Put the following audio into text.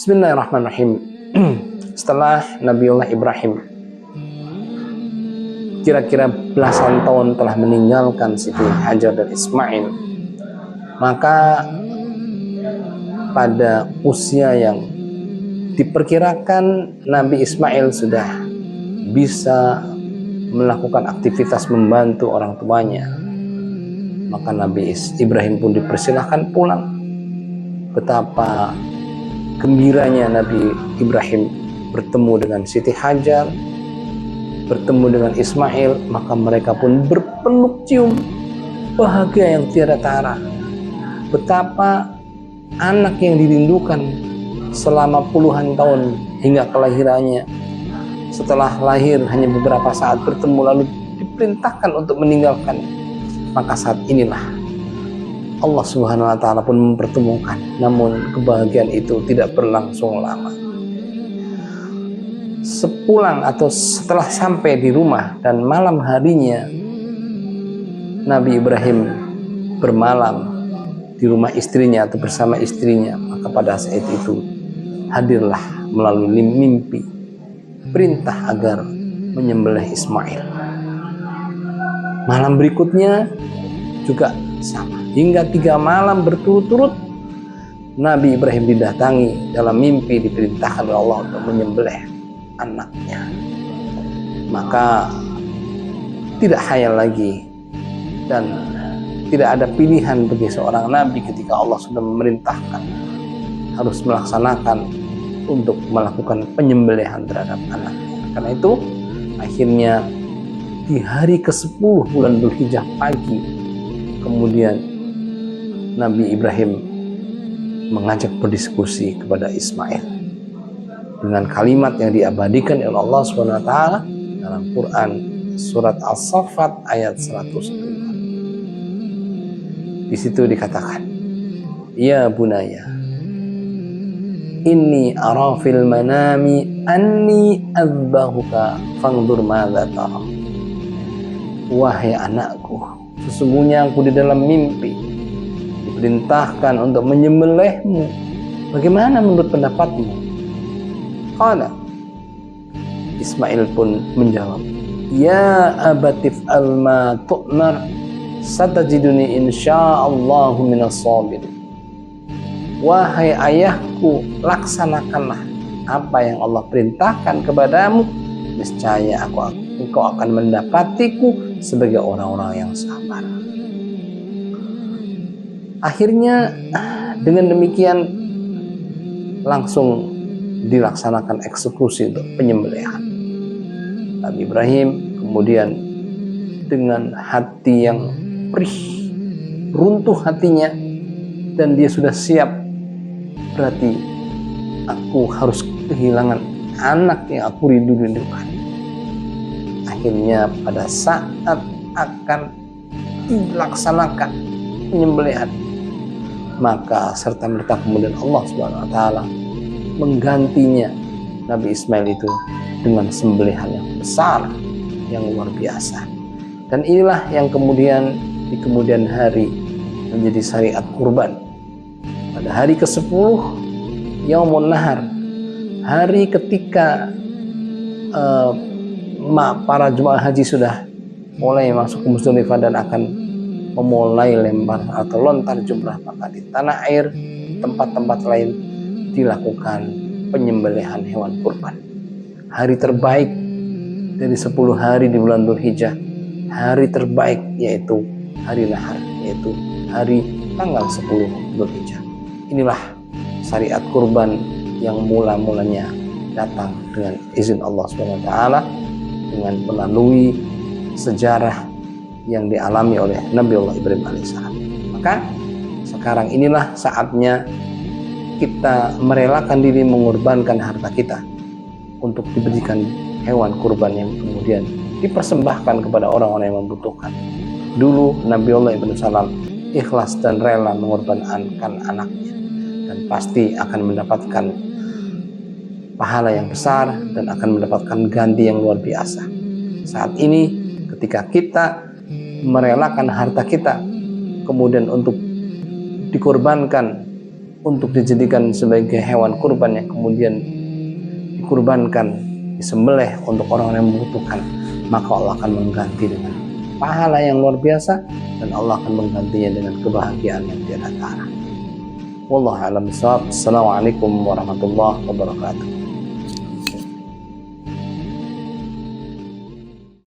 Bismillahirrahmanirrahim. Setelah Nabiullah Ibrahim kira-kira belasan tahun telah meninggalkan Siti Hajar dan Ismail, maka pada usia yang diperkirakan Nabi Ismail sudah bisa melakukan aktivitas membantu orang tuanya, maka Nabi Ibrahim pun dipersilahkan pulang. Betapa gembiranya Nabi Ibrahim bertemu dengan Siti Hajar, bertemu dengan Ismail, maka mereka pun berpeluk cium, bahagia yang tiada tara. Betapa anak yang dirindukan selama puluhan tahun hingga kelahirannya, setelah lahir hanya beberapa saat bertemu lalu diperintahkan untuk meninggalkan, maka saat inilah Allah Subhanahu wa Ta'ala pun mempertemukan. Namun kebahagiaan itu tidak berlangsung lama. Sepulang atau setelah sampai di rumah dan malam harinya Nabi Ibrahim bermalam di rumah istrinya atau bersama istrinya, maka pada saat itu hadirlah melalui mimpi perintah agar menyembelih Ismail. Malam berikutnya juga sama. Hingga 3 malam berturut-turut Nabi Ibrahim didatangi dalam mimpi, diperintahkan oleh Allah untuk menyembelih anaknya. Maka tidak hayal lagi dan tidak ada pilihan bagi seorang nabi ketika Allah sudah memerintahkan harus melaksanakan untuk melakukan penyembelihan terhadap anaknya. Karena itu akhirnya di hari ke-10 bulan Dzulhijjah pagi, kemudian Nabi Ibrahim mengajak berdiskusi kepada Ismail dengan kalimat yang diabadikan oleh Allah SWT dalam Quran surat As-Saffat ayat 102. Di situ dikatakan, "Ya bunaya, inni ara fil manami anni adzbahuka fangdur madza tara." Wahai anakku, sesungguhnya aku di dalam mimpi diperintahkan untuk menyembelihmu. Bagaimana menurut pendapatmu? Qala, Ismail pun menjawab, "Ya abatif alma tu'mar, satajiduni insyaallahu minas sabirin." Wahai ayahku, laksanakanlah apa yang Allah perintahkan kepadamu, niscaya engkau akan mendapatiku sebagai orang-orang yang sabar. Akhirnya dengan demikian langsung dilaksanakan eksekusi untuk penyembelihan. Nabi Ibrahim kemudian dengan hati yang perih, runtuh hatinya, dan dia sudah siap, berarti aku harus kehilangan anak yang aku rindukan. Akhirnya pada saat akan dilaksanakan penyembelihan, maka serta merta kemudian Allah Subhanahu wa Ta'ala menggantinya Nabi Ismail itu dengan sembelihan yang besar, yang luar biasa. Dan inilah yang kemudian di kemudian hari menjadi syariat kurban. Pada hari ke-10 Yaumun Nahar, hari ketika para jemaah haji sudah mulai masuk ke Musdalifah dan akan memulai lempar atau lontar jumrah, maka di tanah air, tempat-tempat lain dilakukan penyembelihan hewan kurban. Hari terbaik dari 10 hari di bulan Dzulhijjah, hari terbaik yaitu hari Nahar, yaitu hari tanggal 10 Dzulhijjah. Inilah syariat kurban yang mula-mulanya datang dengan izin Allah SWT, dengan melalui sejarah yang dialami oleh Nabiullah Ibrahim alaihissalam. Maka sekarang inilah saatnya kita merelakan diri mengorbankan harta kita untuk diberikan hewan kurban yang kemudian dipersembahkan kepada orang-orang yang membutuhkan. Dulu Nabiullah Ibrahim alaihissalam ikhlas dan rela mengorbankan anaknya, dan pasti akan mendapatkan pahala yang besar dan akan mendapatkan ganti yang luar biasa. Saat ini ketika kita merelakan harta kita kemudian untuk dikorbankan untuk dijadikan sebagai hewan kurban yang kemudian dikurbankan, disembelih untuk orang yang membutuhkan, maka Allah akan mengganti dengan pahala yang luar biasa, dan Allah akan menggantinya dengan kebahagiaan yang tiada tara. Wallahu a'lam bishawab. Assalamualaikum warahmatullahi wabarakatuh.